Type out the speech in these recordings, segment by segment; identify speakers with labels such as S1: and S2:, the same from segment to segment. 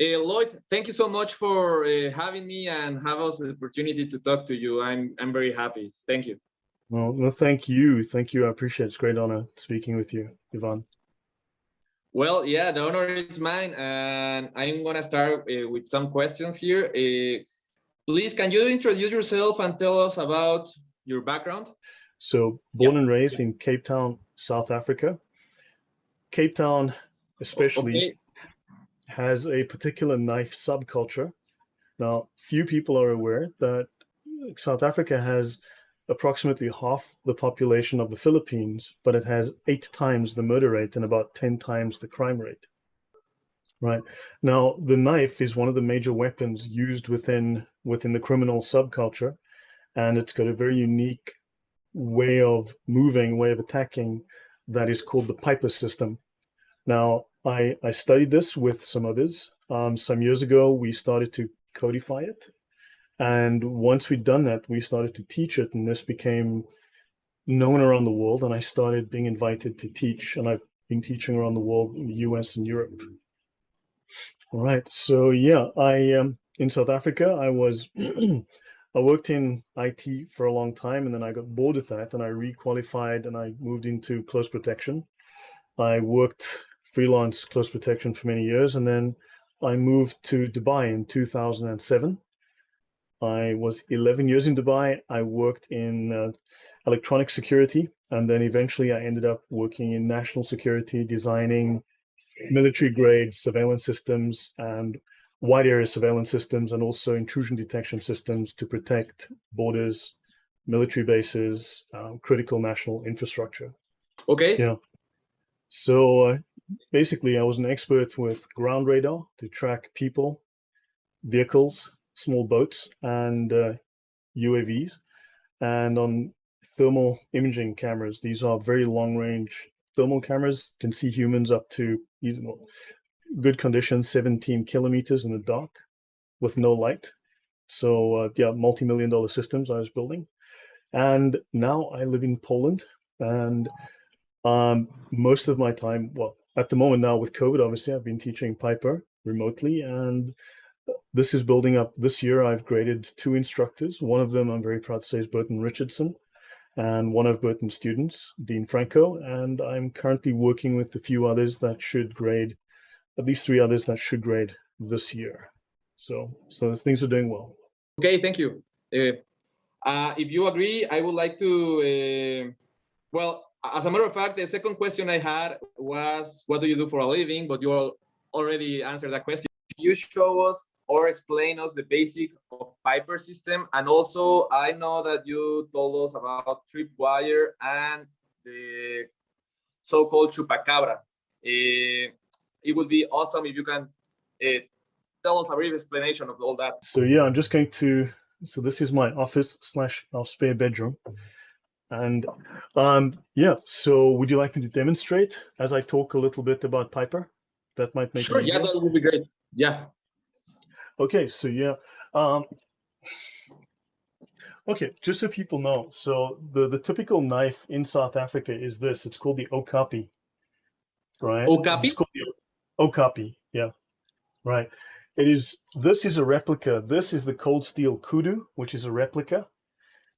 S1: Lloyd, thank you so much for having me and have us the opportunity to talk to you. I'm very happy. Thank you.
S2: Well, thank you. Thank you. I appreciate it. It's a great honor speaking with you, Ivan.
S1: Well, yeah, the honor is mine, and I'm gonna start with some questions here. Please, can you introduce yourself and tell us about your background?
S2: So, born and raised in Cape Town, South Africa. Cape Town, especially,
S1: Okay.
S2: has a particular knife subculture. Now, few people are aware that South Africa has approximately half the population of the Philippines, but it has 8 times the murder rate and about 10 times the crime rate. Right. Now, the knife is one of the major weapons used within the criminal subculture, and it's got a very unique way of moving, way of attacking that is called the Piper system. Now, I studied this with some others. Some years ago, we started to codify it. And once we'd done that, we started to teach it, and this became known around the world. And I started being invited to teach, and I've been teaching around the world in the US and Europe. All right. So yeah, I in South Africa, I was I worked in IT for a long time, and then I got bored with that, and I requalified, and I moved into close protection. I worked freelance close protection for many years, and then I moved to Dubai in 2007. I was 11 years in Dubai. I worked in electronic security, and then eventually I ended up working in national security, designing military grade surveillance systems and wide area surveillance systems, and also intrusion detection systems to protect borders, military bases, critical national infrastructure.
S1: Okay.
S2: Yeah. So basically, I was an expert with ground radar to track people, vehicles, small boats, and UAVs, and on thermal imaging cameras. These are very long range thermal cameras, can see humans up to good conditions, 17 kilometers in the dark with no light. So yeah, multi-million dollar systems I was building. And now I live in Poland, and most of my time, well, at the moment now with COVID, obviously, I've been teaching Piper remotely, and this is building up. This year, I've graded 2 instructors. One of them, I'm very proud to say, is Burton Richardson, and one of Burton's students, Dean Franco. And I'm currently working with a few others that should grade, at least 3 others that should grade this year. So things are doing well.
S1: Okay, thank you. If you agree, I would like to, well, as a matter of fact, the second question I had was, what do you do for a living? But you already answered that question. You show us or explain us the basic of Piper system. And also, I know that you told us about tripwire and the so-called chupacabra. It would be awesome if you can tell us a brief explanation of all that.
S2: So yeah, I'm just going to, so this is my office / our spare bedroom. And yeah, so would you like me to demonstrate as I talk a little bit about Piper? That might make
S1: Sure,
S2: it easier.
S1: yeah, that would be great. Yeah.
S2: Okay, so yeah. Okay, just so people know, so the typical knife in South Africa is this. It's called the okapi, right?
S1: Okapi?
S2: It's called the okapi, yeah, right. This is a replica. This is the cold steel kudu, which is a replica.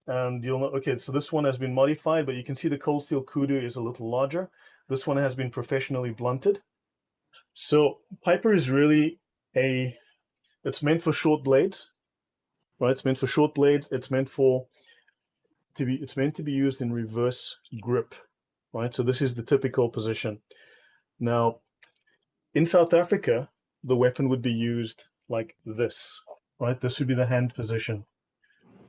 S2: And you'll know, okay, so this one has been modified, but you can see the cold steel kudu is a little larger. This one has been professionally blunted. So Piper is really it's meant for short blades, right? It's meant for short blades. It's meant to be used in reverse grip, right? So this is the typical position. Now, in South Africa, the weapon would be used like this, right? This would be the hand position.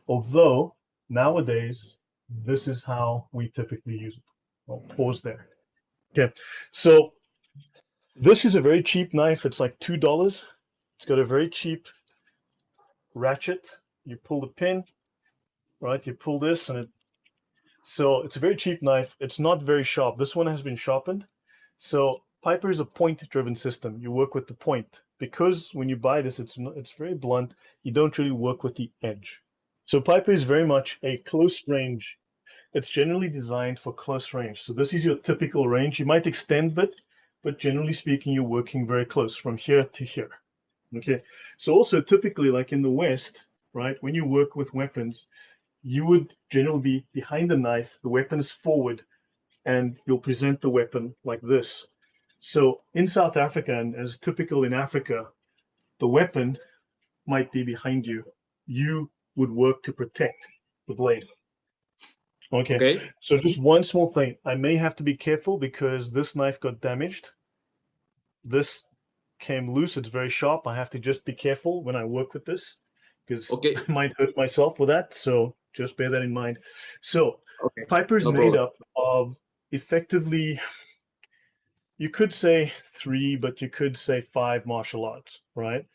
S2: Although nowadays, this is how we typically use it. I'll pause there. Okay, so this is a very cheap knife. It's like $2. It's got a very cheap ratchet. You pull the pin, right? You pull this, and so it's a very cheap knife. It's not very sharp. This one has been sharpened. So Piper is a point-driven system. You work with the point, because when you buy this, it's very blunt. You don't really work with the edge. So Piper is very much a close range. It's generally designed for close range. So this is your typical range. You might extend a bit, but generally speaking, you're working very close from here to here. Okay, so also typically, like in the West, right, when you work with weapons, you would generally be behind the knife, the weapon is forward, and you'll present the weapon like this. So in South Africa, and as typical in Africa, the weapon might be behind you. You would work to protect the blade. Okay,
S1: Okay.
S2: so just one small thing. I may have to be careful because this knife got damaged. This came loose. It's very sharp. I have to just be careful when I work with this because
S1: Okay.
S2: I might hurt myself with that. So just bear that in mind. So
S1: Okay.
S2: Piper is
S1: No
S2: made
S1: problem.
S2: up of effectively, you could say 3, but you could say 5 martial arts, right?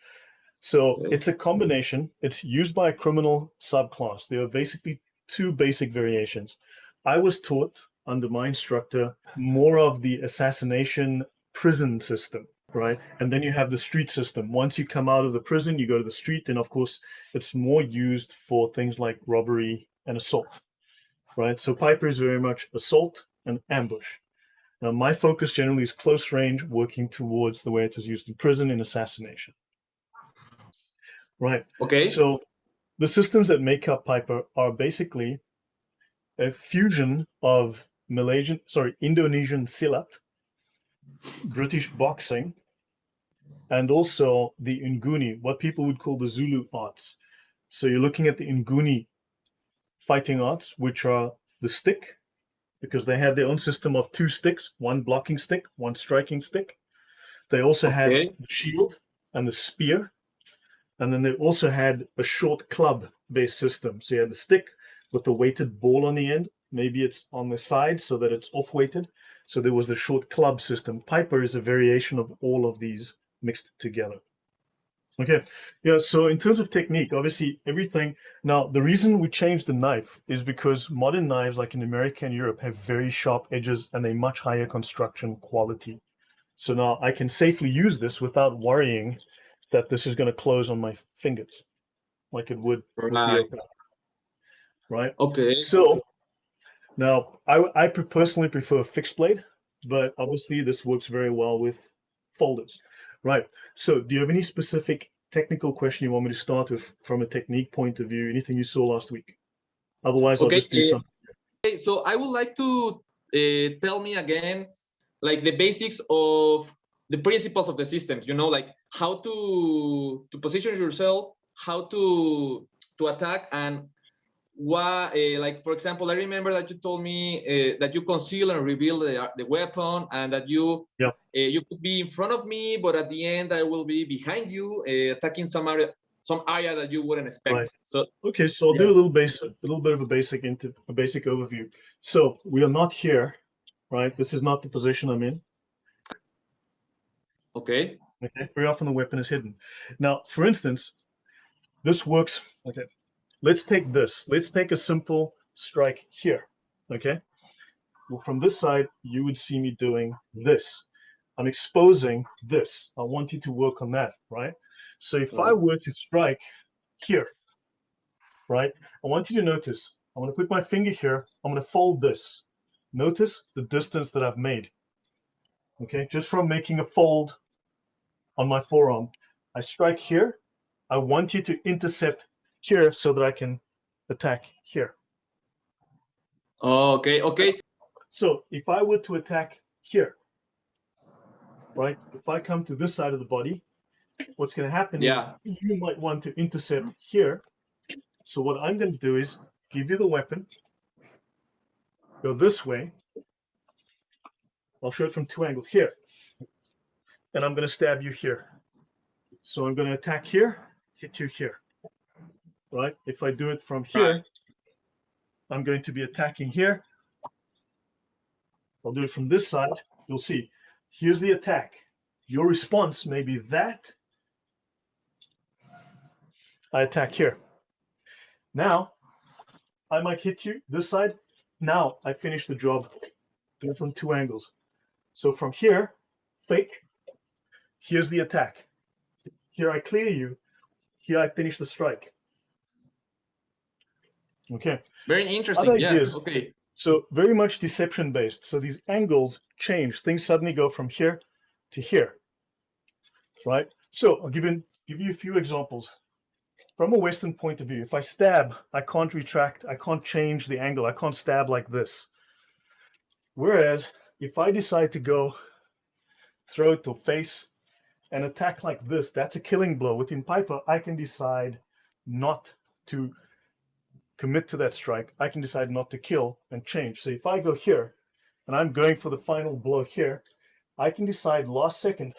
S2: So
S1: Okay.
S2: it's a combination. It's used by a criminal subclass. There are basically 2 basic variations. I was taught under my instructor more of the assassination prison system, right? And then you have the street system. Once you come out of the prison, you go to the street, and of course, it's more used for things like robbery and assault, right? So Piper is very much assault and ambush. Now, my focus generally is close range, working towards the way it was used in prison in assassination. Right.
S1: Okay.
S2: So the systems that make up Piper are basically a fusion of Indonesian Silat, British boxing, and also the Nguni, what people would call the Zulu arts. So you're looking at the Nguni fighting arts, which are the stick, because they had their own system of 2 sticks, one blocking stick, one striking stick. They also had
S1: Okay.
S2: the shield and the spear. And then they also had a short club-based system. So you had the stick with the weighted ball on the end. Maybe it's on the side so that it's off-weighted. So there was the short club system. Piper is a variation of all of these mixed together. Okay, yeah, so in terms of technique, obviously everything. Now, the reason we changed the knife is because modern knives, like in America and Europe, have very sharp edges and a much higher construction quality. So now I can safely use this without worrying that this is going to close on my fingers like it would with the
S1: Right.
S2: open, right?
S1: Okay.
S2: So now I personally prefer fixed blade, but obviously this works very well with folders, right? So do you have any specific technical question you want me to start with from a technique point of view? Anything you saw last week? Otherwise, I'll
S1: Okay.
S2: just do some.
S1: Okay. So I would like to tell me again, like the basics of the principles of the systems. You know, like how to position yourself, how to attack, and what like for example, I remember that you told me that you conceal and reveal the weapon, and that you
S2: Yeah.
S1: You could be in front of me, but at the end I will be behind you, attacking some area that you wouldn't
S2: Right.
S1: expect. So
S2: Okay, so I'll
S1: yeah.
S2: do a little bit of a basic overview. So we are not here, right? This is not the position I'm in.
S1: Okay.
S2: Okay, very often the weapon is hidden. Now, for instance, this works. Okay, let's take this. Let's take a simple strike here. Okay, well, from this side, you would see me doing this. I'm exposing this. I want you to work on that, right? So if I
S1: Right.
S2: were to strike here, right, I want you to notice, I'm going to put my finger here. I'm going to fold this. Notice the distance that I've made. Okay, just from making a fold on my forearm, I strike here. I want you to intercept here so that I can attack here.
S1: Okay. Okay.
S2: So if I were to attack here, right, if I come to this side of the body, what's going to happen is
S1: Yeah.
S2: you might want to intercept here. So what I'm going to do is give you the weapon, go this way. I'll show it from 2 angles here. And I'm going to stab you here. So I'm going to attack here, hit you here, right? If I do it from here,
S1: Right.
S2: I'm going to be attacking here. I'll do it from this side. You'll see. Here's the attack. Your response may be that. I attack here. Now, I might hit you this side. Now, I finish the job. Do it from 2 angles. So from here, fake. Here's the attack. Here I clear you. Here I finish the strike. Okay.
S1: Very interesting. Yeah.
S2: Ideas.
S1: Okay.
S2: So very much deception based. So these angles change. Things suddenly go from here to here, right? So I'll give give you a few examples. From a Western point of view, if I stab, I can't retract, I can't change the angle, I can't stab like this. Whereas if I decide to go throat or face and attack like this, that's a killing blow. Within Piper, I can decide not to commit to that strike. I can decide not to kill and change. So if I go here and I'm going for the final blow here, I can decide last second.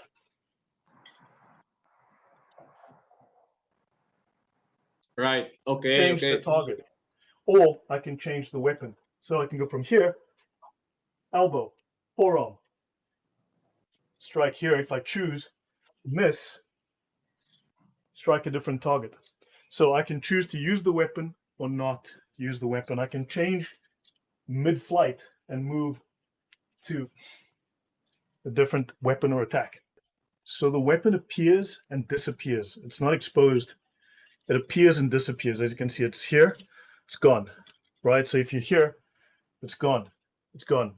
S1: Right. Okay.
S2: Change the target. Or I can change the weapon. So I can go from here, elbow, forearm, strike here. If I choose, miss, strike a different target. So I can choose to use the weapon or not use the weapon. I can change mid-flight and move to a different weapon or attack. So the weapon appears and disappears. It's not exposed. It appears and disappears. As you can see, it's here, it's gone, right? So if you're here, it's gone, it's gone,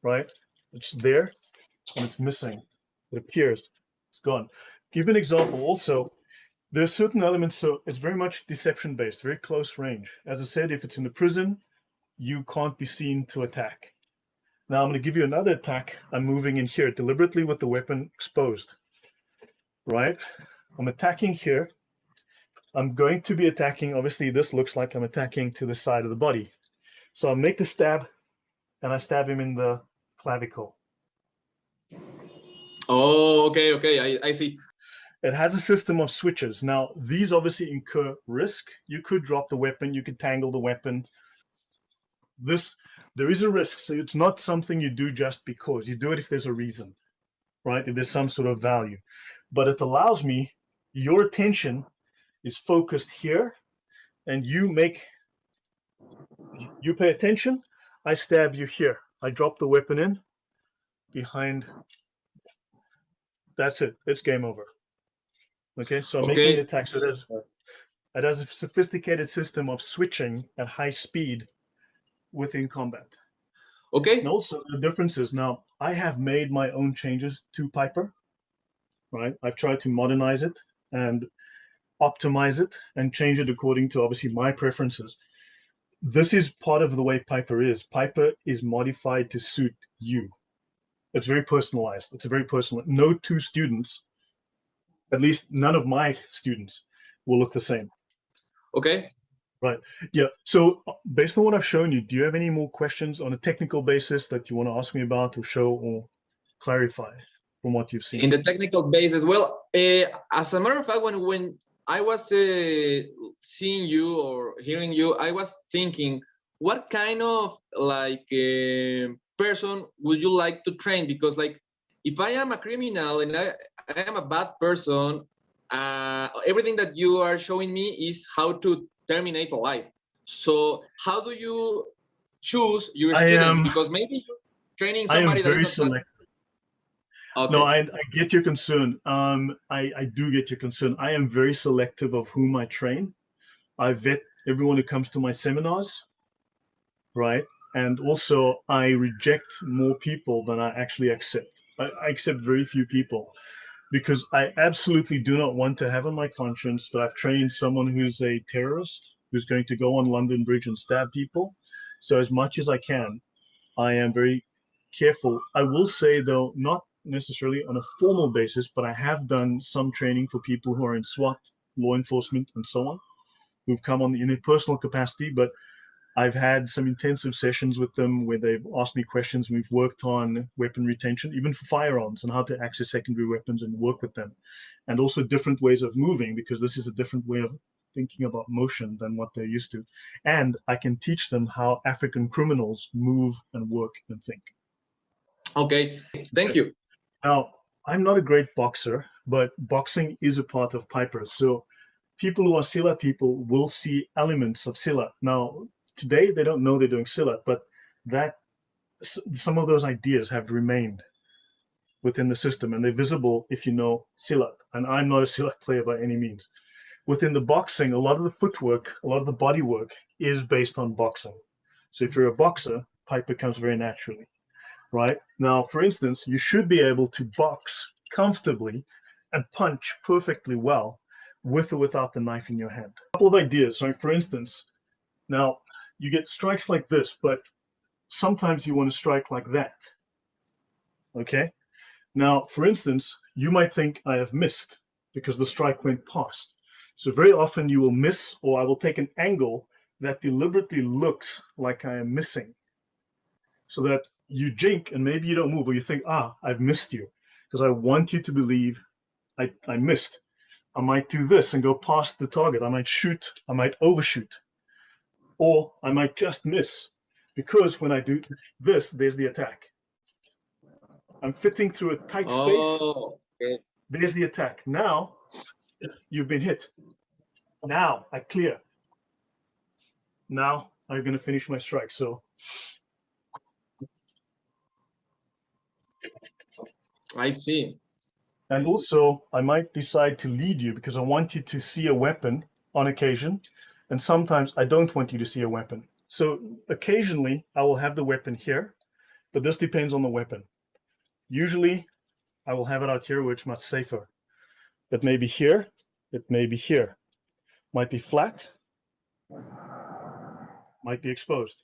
S2: right? It's there and it's missing. It appears, it's gone. Give an example also. There's certain elements, so it's very much deception-based, very close range. As I said, if it's in the prison, you can't be seen to attack. Now I'm going to give you another attack. I'm moving in here deliberately with the weapon exposed, right? I'm attacking here. I'm going to be attacking, obviously this looks like I'm attacking to the side of the body. So I make the stab and I stab him in the clavicle.
S1: Oh, okay, I see.
S2: It has a system of switches. Now, these obviously incur risk. You could drop the weapon, you could tangle the weapon. There is a risk, so it's not something you do just because. You do it if there's a reason, right? If there's some sort of value. But it allows me, your attention is focused here, and you pay attention, I stab you here. I drop the weapon in, behind, that's it, it's game over. Okay, so I'm making the attack. So it has a sophisticated system of switching at high speed within combat.
S1: Okay.
S2: And also the differences. Now, I have made my own changes to Piper, right? I've tried to modernize it and optimize it and change it according to obviously my preferences. This is part of the way Piper is. Piper is modified to suit you. It's very personalized. It's a very personal. No two students, at least none of my students, will look the same.
S1: Okay.
S2: Right. Yeah. So based on what I've shown you, do you have any more questions on a technical basis that you want to ask me about or show or clarify from what you've seen?
S1: In the technical basis, well, as a matter of fact, when I was seeing you or hearing you, I was thinking, what kind of like person would you like to train? Because like, if I am a criminal and I am a bad person, everything that you are showing me is how to terminate a life. So how do you choose your students? Because maybe you're training somebody that is not
S2: selective. Okay. No, I get your concern. I do get your concern. I am very selective of whom I train. I vet everyone who comes to my seminars, right? And also I reject more people than I actually accept. I accept very few people because I absolutely do not want to have on my conscience that I've trained someone who's a terrorist, who's going to go on London Bridge and stab people. So as much as I can, I am very careful. I will say though, not necessarily on a formal basis, but I have done some training for people who are in SWAT, law enforcement, and so on, who've come on in a personal capacity, but I've had some intensive sessions with them where they've asked me questions. We've worked on weapon retention, even for firearms, and how to access secondary weapons and work with them. And also different ways of moving, because this is a different way of thinking about motion than what they're used to. And I can teach them how African criminals move and work and think.
S1: Okay, thank you.
S2: Now, I'm not a great boxer, but boxing is a part of Piper. So people who are Silat people will see elements of Silat. Now, today, they don't know they're doing Silat, but that some of those ideas have remained within the system, and they're visible if you know Silat. And I'm not a Silat player by any means. Within the boxing, a lot of the footwork, a lot of the body work is based on boxing. So if you're a boxer, Piper comes very naturally, right? Now, for instance, you should be able to box comfortably and punch perfectly well with or without the knife in your hand. A couple of ideas. So for instance, now you get strikes like this, but sometimes you want to strike like that. Okay? Now, for instance, you might think I have missed because the strike went past. So very often you will miss, or I will take an angle that deliberately looks like I am missing, so that you jink and maybe you don't move, or you think, I've missed you, because I want you to believe I missed. I might do this and go past the target. I might shoot, I might overshoot, or I might just miss, because when I do this, there's the attack. I'm fitting through a tight space.
S1: Okay.
S2: There's the attack. Now you've been hit. Now I clear. Now I'm going to finish my strike. So
S1: I see.
S2: And also I might decide to lead you because I want you to see a weapon on occasion. And sometimes I don't want you to see a weapon. So occasionally I will have the weapon here, but this depends on the weapon. Usually I will have it out here, which is much safer. It may be here, it may be here. Might be flat, might be exposed,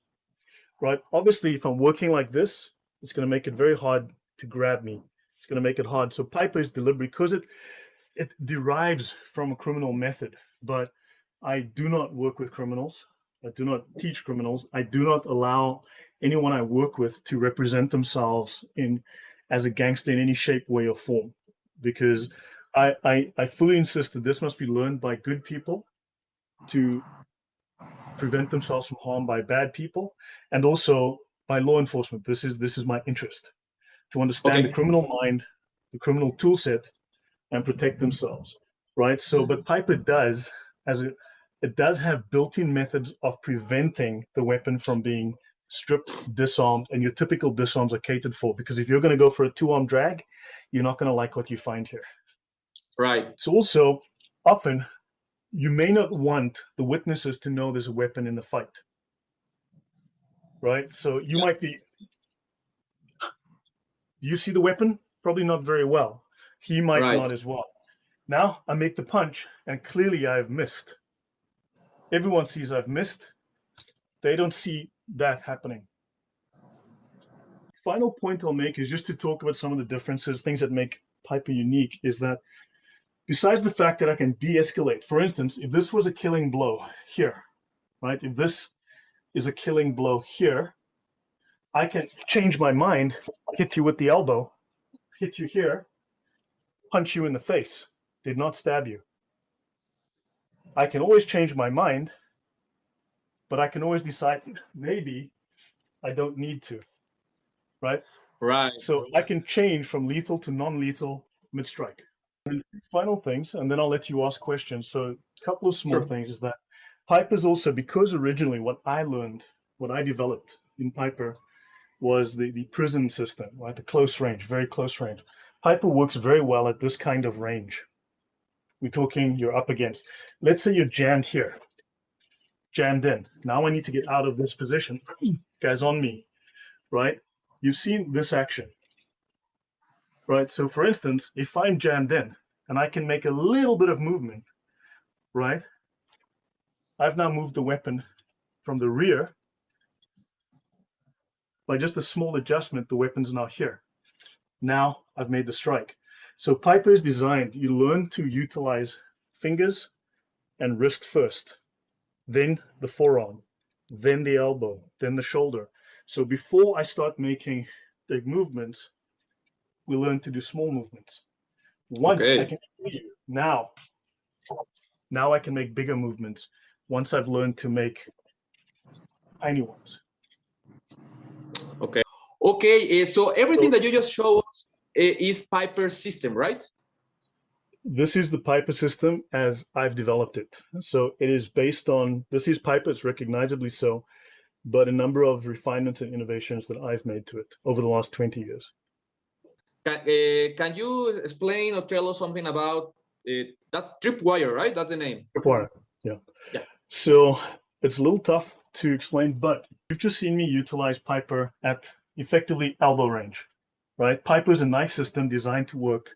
S2: right? Obviously, if I'm working like this, it's going to make it very hard to grab me. It's going to make it hard. So Piper is deliberate because it derives from a criminal method, but I do not work with criminals. I do not teach criminals. I do not allow anyone I work with to represent themselves as a gangster in any shape, way, or form, because I fully insist that this must be learned by good people to prevent themselves from harm by bad people, and also by law enforcement. This is my interest, to understand the criminal mind, the criminal tool set, and protect themselves, right? So, but Piper does, it does have built-in methods of preventing the weapon from being stripped, disarmed, and your typical disarms are catered for, because if you're going to go for a two-arm drag, you're not going to like what you find here.
S1: Right.
S2: So also, often, you may not want the witnesses to know there's a weapon in the fight, right? So you might be, you see the weapon? Probably not very well. He might not as well. Now I make the punch, and clearly I've missed. Everyone sees I've missed. They don't see that happening. Final point I'll make is just to talk about some of the differences, things that make Piper unique, is that besides the fact that I can de-escalate, for instance, if this was a killing blow here, right? If this is a killing blow here, I can change my mind, hit you with the elbow, hit you here, punch you in the face, did not stab you. I can always change my mind, but I can always decide maybe I don't need to, right?
S1: Right.
S2: So I can change from lethal to non-lethal mid-strike. And final things, and then I'll let you ask questions. So a couple of small things is that Piper's also, because originally what I learned, what I developed in Piper was the prison system, right? The close range, very close range. Piper works very well at this kind of range. We're talking you're up against, let's say you're jammed here, jammed in. Now I need to get out of this position. Guy's on me, right? You've seen this action, right? So for instance, if I'm jammed in and I can make a little bit of movement, right? I've now moved the weapon from the rear. By just a small adjustment, the weapon's now here. Now I've made the strike. So Piper is designed, you learn to utilize fingers and wrist first, then the forearm, then the elbow, then the shoulder. So before I start making big movements, we learn to do small movements. Once I can see you, now I can make bigger movements once I've learned to make tiny ones.
S1: Okay, so everything that you just showed us is Piper's system, right?
S2: This is the Piper system as I've developed it. So it is based on, this is Piper, it's recognizably so, but a number of refinements and innovations that I've made to it over the last 20 years.
S1: Can you explain or tell us something about that's tripwire, right? That's the name.
S2: Tripwire, yeah. So it's a little tough to explain, but you've just seen me utilize Piper at effectively elbow range, right? Piper is a knife system designed to work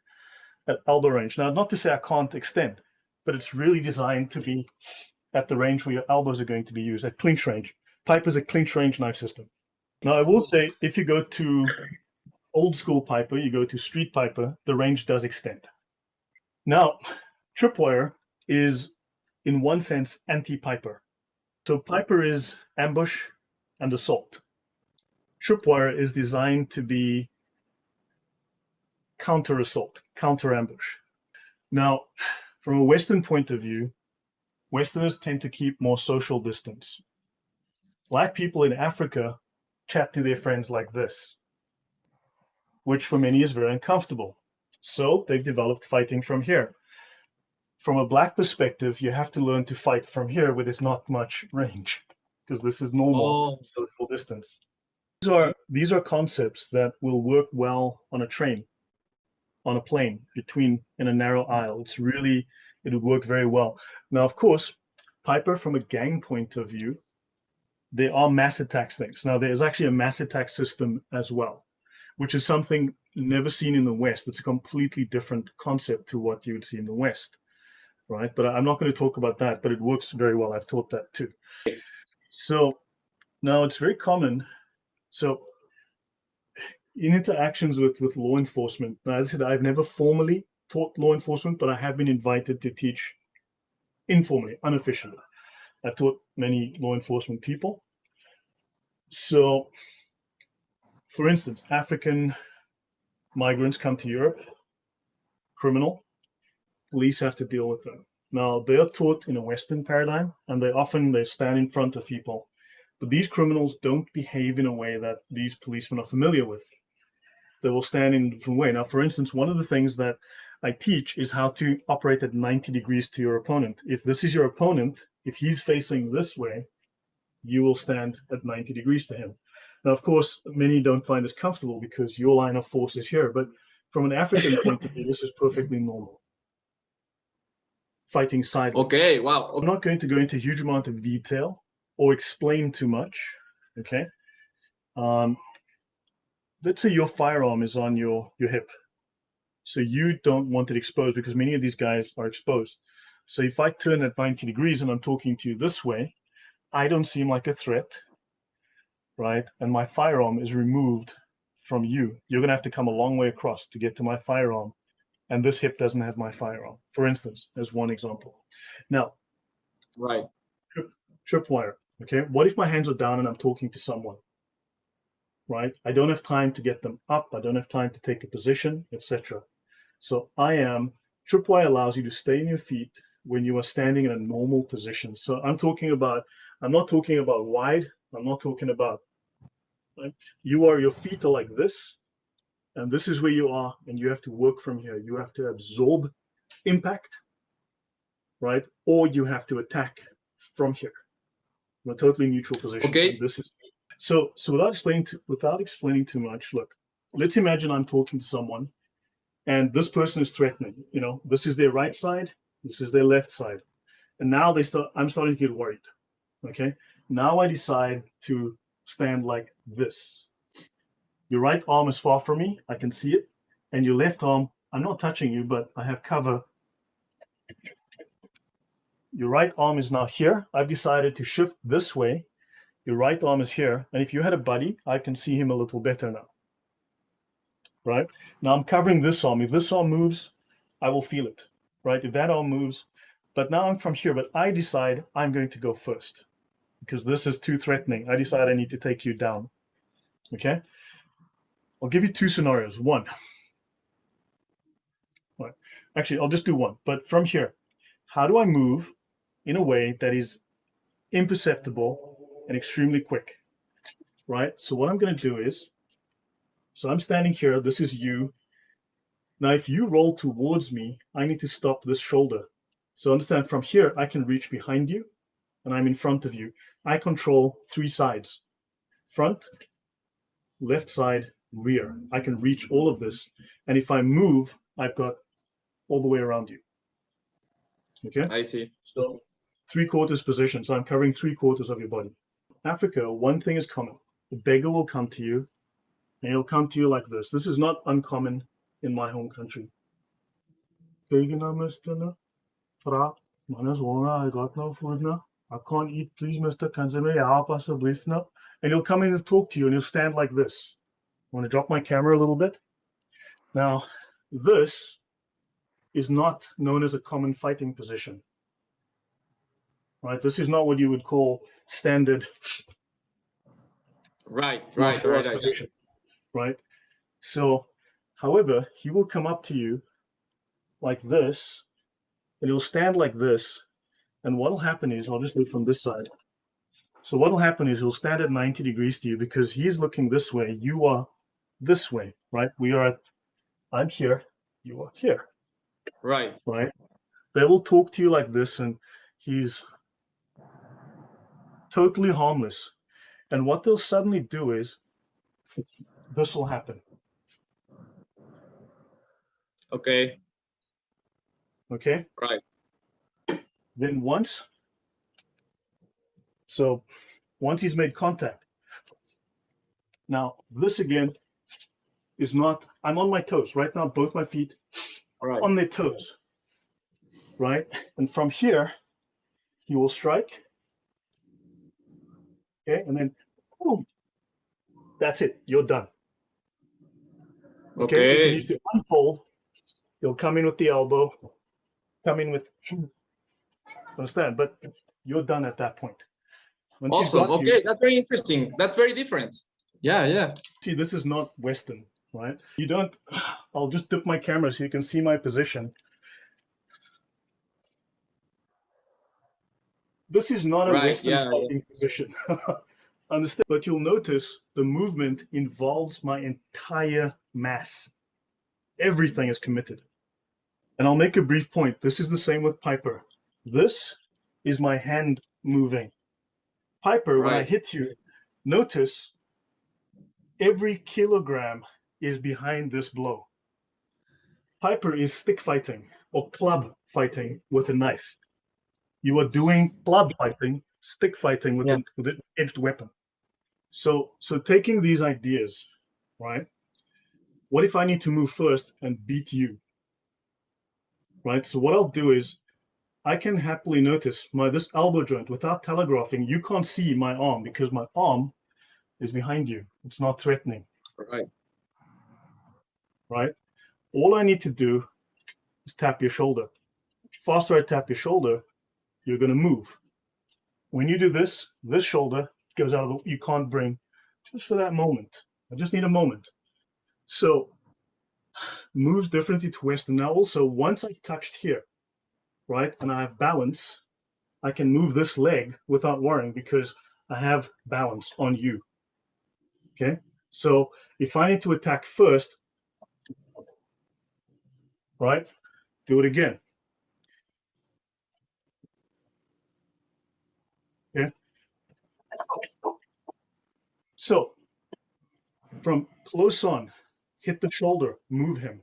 S2: at elbow range. Now, not to say I can't extend, but it's really designed to be at the range where your elbows are going to be used, at clinch range. Piper's a clinch range knife system. Now, I will say, if you go to old school Piper, you go to street Piper, the range does extend. Now, tripwire is, in one sense, anti-Piper. So Piper is ambush and assault. Tripwire is designed to be counter-assault, counter-ambush. Now, from a Western point of view, Westerners tend to keep more social distance. Black people in Africa chat to their friends like this, which for many is very uncomfortable. So they've developed fighting from here. From a Black perspective, you have to learn to fight from here where there's not much range, because this is normal social distance. These are concepts that will work well on a train, on a plane, in a narrow aisle. It would work very well. Now, of course, Piper, from a gang point of view, there are mass attacks things. Now, there's actually a mass attack system as well, which is something never seen in the West. It's a completely different concept to what you would see in the West, right? But I'm not going to talk about that, but it works very well. I've taught that too. So now it's very common. So in interactions with law enforcement, now, as I said, I've never formally taught law enforcement, but I have been invited to teach informally, unofficially. I've taught many law enforcement people. So, for instance, African migrants come to Europe, criminal, police have to deal with them. Now, they are taught in a Western paradigm, and they stand in front of people. But these criminals don't behave in a way that these policemen are familiar with. They will stand in a different way. Now, for instance, one of the things that I teach is how to operate at 90 degrees to your opponent. If this is your opponent, if he's facing this way, you will stand at 90 degrees to him. Now, of course, many don't find this comfortable because your line of force is here. But from an African point of view, this is perfectly normal. Fighting sideways.
S1: Okay, wow.
S2: I'm not going to go into a huge amount of detail or explain too much, okay? Let's say your firearm is on your hip. So you don't want it exposed because many of these guys are exposed. So if I turn at 90 degrees and I'm talking to you this way, I don't seem like a threat, right? And my firearm is removed from you. You're going to have to come a long way across to get to my firearm. And this hip doesn't have my firearm, for instance, as one example. Now,
S1: right.
S2: Tripwire, okay? What if my hands are down and I'm talking to someone, right? I don't have time to get them up. I don't have time to take a position, etc. So Tripwire allows you to stay in your feet when you are standing in a normal position. So I'm not talking about wide. I'm not talking about, right? Your feet are like this, and this is where you are, and you have to work from here. You have to absorb impact, right? Or you have to attack from here, in a totally neutral position.
S1: Okay.
S2: This is so without explaining too much, look, let's imagine I'm talking to someone and this person is threatening. This is their right side, this is their left side. And now I'm starting to get worried. Okay. Now I decide to stand like this. Your right arm is far from me, I can see it. And your left arm, I'm not touching you, but I have cover. Your right arm is now here. I've decided to shift this way. Your right arm is here. And if you had a buddy, I can see him a little better now. Right? Now I'm covering this arm. If this arm moves, I will feel it. Right? If that arm moves. But now I'm from here, but I decide I'm going to go first because this is too threatening. I decide I need to take you down. Okay? I'll give you two scenarios. One. Right. Actually, I'll just do one. But from here, how do I move in a way that is imperceptible and extremely quick, right? So what I'm going to do is, so I'm standing here, this is you. Now, if you roll towards me, I need to stop this shoulder. So understand, from here, I can reach behind you, and I'm in front of you. I control three sides: front, left side, rear. I can reach all of this. And if I move, I've got all the way around you. Okay?
S1: I see.
S2: So 3/4 position. So I'm covering 3/4 of your body. Africa, one thing is common. The beggar will come to you, and he'll come to you like this. This is not uncommon in my home country. Mr. I got no food now. I can't eat. Please, Mr. Kanzeme, help us a brief now. And he'll come in and talk to you, and he'll stand like this. I want to drop my camera a little bit. Now, this is not known as a common fighting position. Right? This is not what you would call standard martial arts position. Right? So, however, he will come up to you like this, and he'll stand like this. And what will happen is, I'll just do it from this side. So what will happen is he'll stand at 90 degrees to you because he's looking this way. You are this way, right? I'm here, you are here.
S1: Right.
S2: Right? They will talk to you like this, and he's totally harmless. And what they'll suddenly do is, this will happen.
S1: Okay.
S2: Okay?
S1: Right.
S2: Then once he's made contact, now this again is not, I'm on my toes right now, both my feet on their toes, right? And from here, he will strike, okay? And then, boom, that's it, you're done. Okay? If he needs to unfold, he'll come in with the elbow, come in with, understand? But you're done at that point. Once
S1: awesome. Okay, that's very interesting. That's very different. Yeah.
S2: See, this is not Western, right? You don't, I'll just dip my camera so you can see my position. This is not a Western fighting position. Understand? But you'll notice the movement involves my entire mass. Everything is committed. And I'll make a brief point. This is the same with Piper. This is my hand moving. Piper, when I hit you, notice every kilogram is behind this blow. Piper is stick fighting or club fighting with a knife. You are doing club fighting, stick fighting with an edged weapon. So taking these ideas, right? What if I need to move first and beat you? Right? So what I'll do is I can happily notice this elbow joint without telegraphing. You can't see my arm because my arm is behind you. It's not threatening. Right? All I need to do is tap your shoulder. Faster I tap your shoulder, you're going to move. When you do this shoulder goes out of you can't bring, just for that moment. I just need a moment. So moves differently to Western. Now also, once I've touched here, right, and I have balance, I can move this leg without worrying because I have balance on you. Okay? So if I need to attack first, right, do it again. Okay? So from close on, hit the shoulder, move him.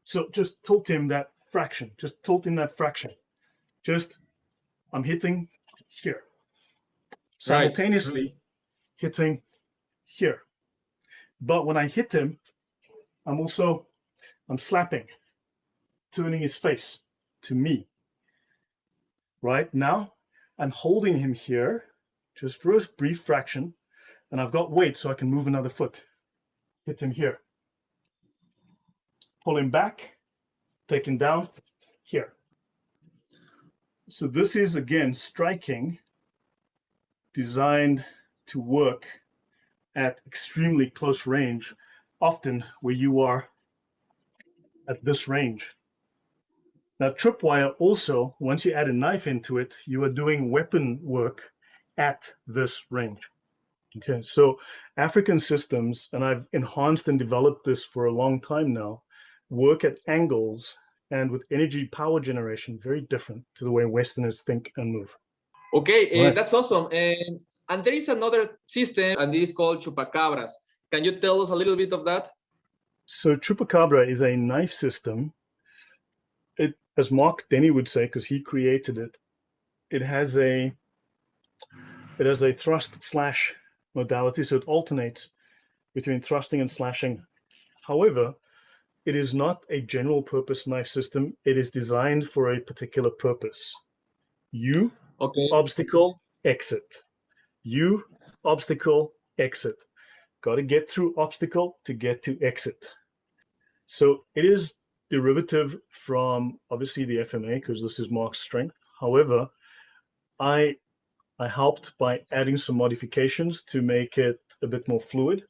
S2: So just tilt him that fraction. Just tilt him that fraction. Just, I'm hitting here. Simultaneously hitting here. But when I hit him, I'm slapping, turning his face to me. Right now, I'm holding him here just for a brief fraction, and I've got weight so I can move another foot. Hit him here. Pull him back, take him down here. So this is, again, striking designed to work at extremely close range, often where you are at this range. Now, tripwire also, once you add a knife into it, you are doing weapon work at this range. Okay, so African systems, and I've enhanced and developed this for a long time now, work at angles and with energy power generation very different to the way Westerners think and move.
S1: Okay, that's awesome. And there is another system, and it is called chupacabras. Can you tell us a little bit of that?
S2: So chupacabra is a knife system. It, as Mark Denny would say, because he created it, it has a thrust slash modality, so it alternates between thrusting and slashing. However, it is not a general purpose knife system. It is designed for a particular purpose. U,
S1: Okay.
S2: obstacle, exit. U, obstacle, exit. Got to get through obstacle to get to exit. So it is derivative from obviously the FMA because this is Mark's strength. However, I helped by adding some modifications to make it a bit more fluid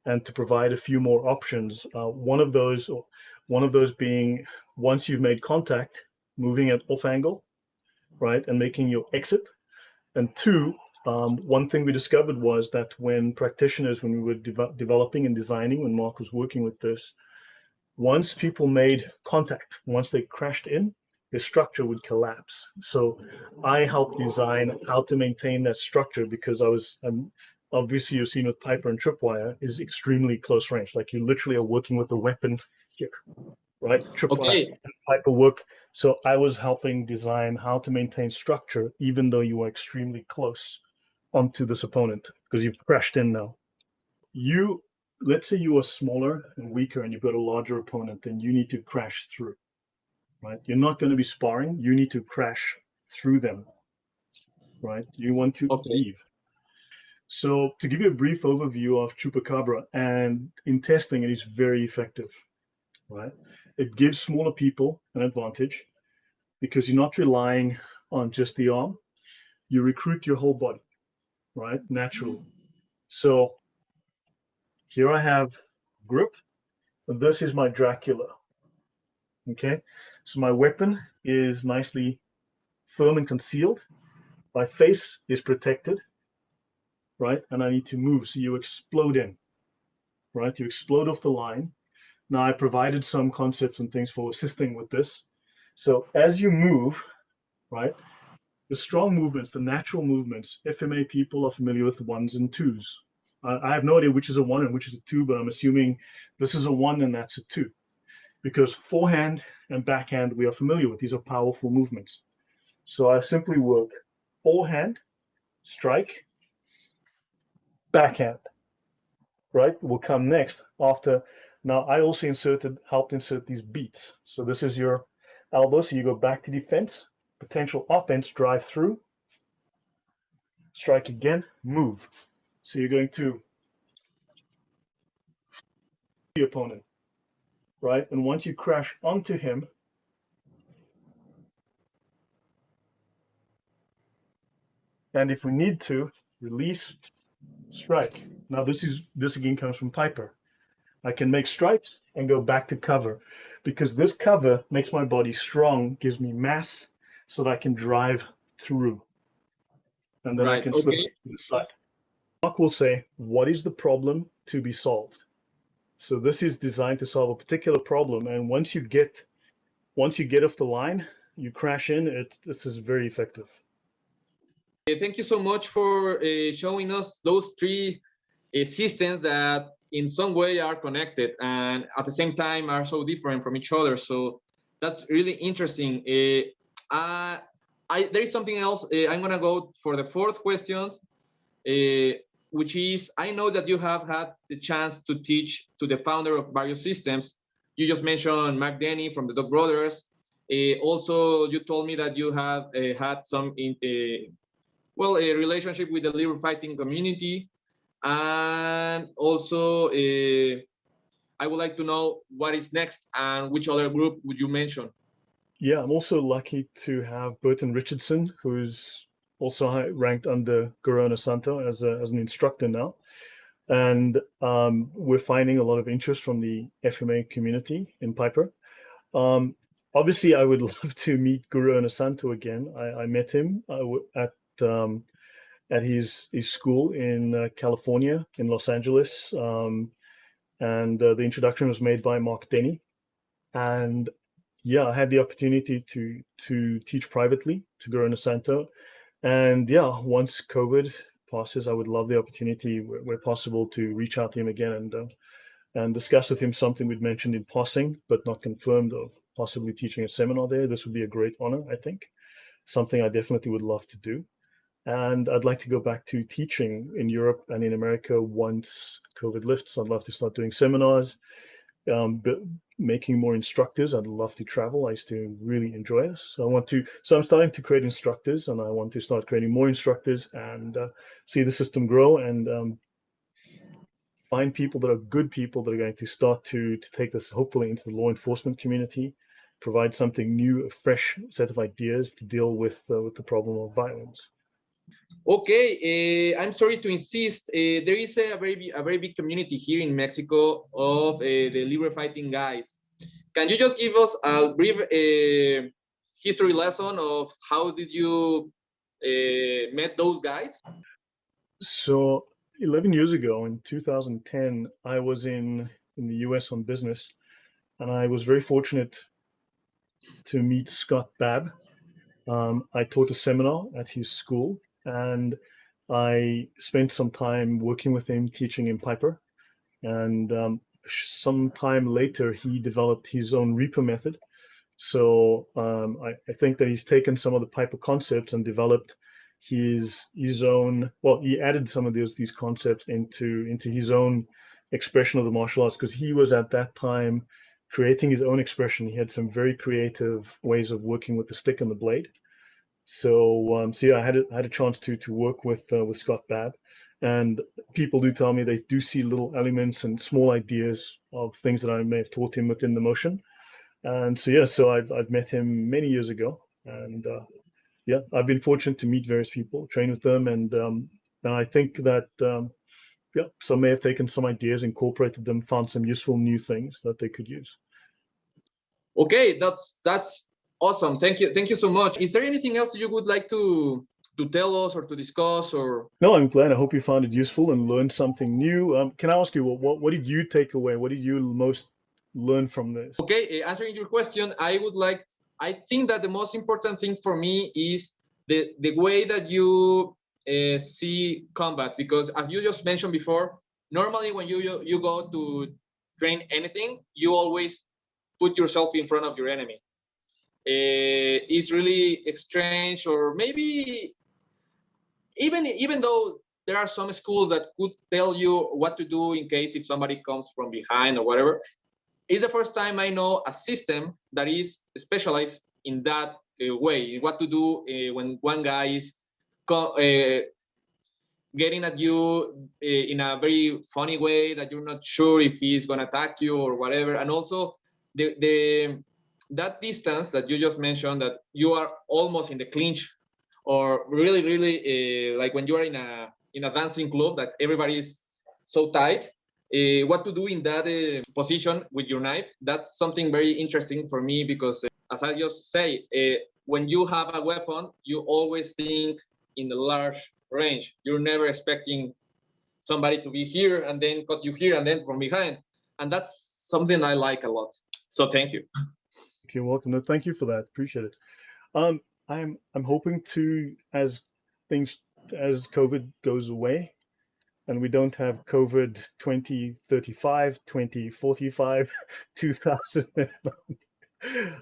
S2: and to provide a few more options. One of those being once you've made contact, moving at off angle, right, and making your exit. And two, one thing we discovered was that when we were developing and designing, when Mark was working with this, once people made contact, once they crashed in, the structure would collapse. So I helped design how to maintain that structure because obviously you've seen with Piper and Tripwire is extremely close range. Like you literally are working with a weapon here, right? Tripwire and Piper work. So I was helping design how to maintain structure even though you are extremely close onto this opponent because you've crashed in now. Let's say you are smaller and weaker and you've got a larger opponent and you need to crash through, right? You're not going to be sparring. You need to crash through them, right? You want to leave. So to give you a brief overview of Chupacabra, and in testing, it is very effective, right? It gives smaller people an advantage because you're not relying on just the arm. You recruit your whole body, right? Naturally. So here I have grip, and this is my Dracula. Okay, so my weapon is nicely firm and concealed. My face is protected, right? And I need to move. So you explode in, right? You explode off the line. Now I provided some concepts and things for assisting with this. So as you move, right, the strong movements, the natural movements, FMA people are familiar with ones and twos. I have no idea which is a one and which is a two, but I'm assuming this is a one and that's a two. Because forehand and backhand we are familiar with. These are powerful movements. So I simply work forehand, strike, backhand, right? Will come next after. Now I also helped insert these beats. So this is your elbow. So you go back to defense, potential offense, drive through, strike again, move. So you're going to the opponent, right? And once you crash onto him, and if we need to, release, strike. Now this again comes from Piper. I can make strikes and go back to cover because this cover makes my body strong, gives me mass so that I can drive through. And then I can slip to the side. Mark will say, what is the problem to be solved? So this is designed to solve a particular problem. And once you get off the line, you crash in, this is very effective.
S1: Thank you so much for showing us those three systems that in some way are connected and at the same time are so different from each other. So that's really interesting. There is something else. I'm gonna go for the fourth question, which is, I know that you have had the chance to teach to the founder of various systems. You just mentioned Mark Denny from the Dog Brothers. Also, you told me that you have had some a relationship with the liver fighting community. And also, I would like to know what is next and which other group would you mention?
S2: Yeah, I'm also lucky to have Burton Richardson, who's also ranked under Corona Santo as an instructor now. And we're finding a lot of interest from the FMA community in Piper. Obviously, I would love to meet Guru Onosanto again. I met him at his school in California, in Los Angeles. And the introduction was made by Mark Denny. And yeah, I had the opportunity to teach privately to Guru Onosanto. And yeah, once COVID passes, I would love the opportunity where possible to reach out to him again and discuss with him something we'd mentioned in passing, but not confirmed, of possibly teaching a seminar there. This would be a great honor, I think. Something I definitely would love to do. And I'd like to go back to teaching in Europe and in America once COVID lifts. I'd love to start doing seminars, making more instructors. I'd love to travel. I used to really enjoy this. So I'm starting to create instructors, and I want to start creating more instructors and see the system grow, and find people that are good people that are going to start to take this hopefully into the law enforcement community, provide something new, a fresh set of ideas to deal with the problem of violence.
S1: Okay, I'm sorry to insist. There is a very big community here in Mexico of the libre fighting guys. Can you just give us a brief history lesson of how did you met those guys?
S2: So 11 years ago, in 2010, I was in the US on business, and I was very fortunate to meet Scott Babb. I taught a seminar at his school, and I spent some time working with him, teaching him Piper. And some time later, he developed his own Reaper method. So I think that he's taken some of the Piper concepts and developed his own. Well, he added some of these concepts into his own expression of the martial arts, because he was at that time creating his own expression. He had some very creative ways of working with the stick and the blade. So yeah, I had a chance to work with Scott Babb, and people do tell me they do see little elements and small ideas of things that I may have taught him within the motion. And so yeah, so I've met him many years ago, and yeah, I've been fortunate to meet various people, train with them, and I think that yeah, some may have taken some ideas, incorporated them, found some useful new things that they could use.
S1: Okay, that's awesome. Thank you so much. Is there anything else you would like to tell us or to discuss or?
S2: No, I'm glad. I hope you found it useful and learned something new. Can I ask you, what did you take away? What did you most learn from this?
S1: Okay, answering your question, I think that the most important thing for me is the way that you see combat, because as you just mentioned before, normally when you go to train anything, you always put yourself in front of your enemy. It's really strange, or maybe even though there are some schools that could tell you what to do in case if somebody comes from behind or whatever, it's the first time I know a system that is specialized in that way, what to do when one guy is getting at you in a very funny way that you're not sure if he's going to attack you or whatever. And also the that distance that you just mentioned, that you are almost in the clinch, or really like when you are in a dancing club that everybody is so tight, what to do in that position with your knife. That's something very interesting for me, because as I just say, when you have a weapon, you always think in the large range. You're never expecting somebody to be here and then cut you here and then from behind. And that's something I like a lot. So thank you.
S2: You're welcome. No, thank you for that. Appreciate it. I'm hoping to, as COVID goes away, and we don't have COVID 2035, 2045, 2000.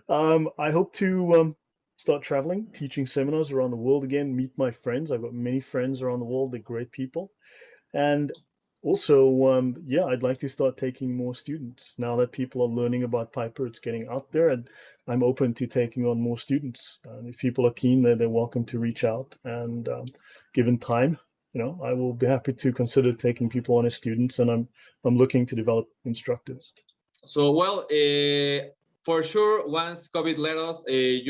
S2: I hope to start traveling, teaching seminars around the world again, meet my friends. I've got many friends around the world. They're great people. And also, yeah, I'd like to start taking more students. Now that people are learning about Piper, it's getting out there, and I'm open to taking on more students. If people are keen, they're welcome to reach out. And given time, I will be happy to consider taking people on as students, and I'm looking to develop instructors.
S1: So, well, for sure, once COVID let us, the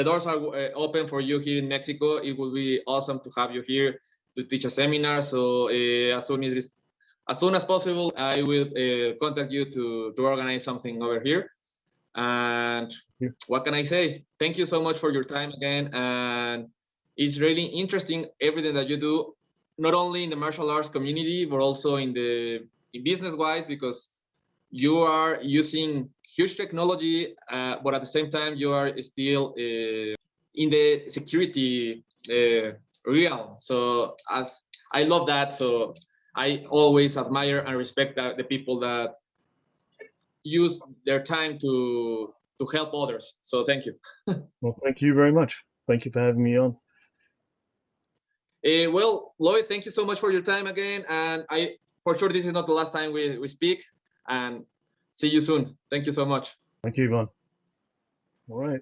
S1: doors are open for you here in Mexico. It will be awesome to have you here to teach a seminar. So as soon as possible, I will contact you to organize something over here. And what can I say? Thank you so much for your time again. And it's really interesting everything that you do, not only in the martial arts community, but also in business wise, because you are using huge technology, but at the same time, you are still in the security realm. So as I love that. So I always admire and respect the people that use their time to help others. So thank you.
S2: Well, thank you very much. Thank you for having me on.
S1: Well, Lloyd, thank you so much for your time again. And for sure, this is not the last time we speak. And See you soon. Thank you so much.
S2: Thank you, Ivan. All right.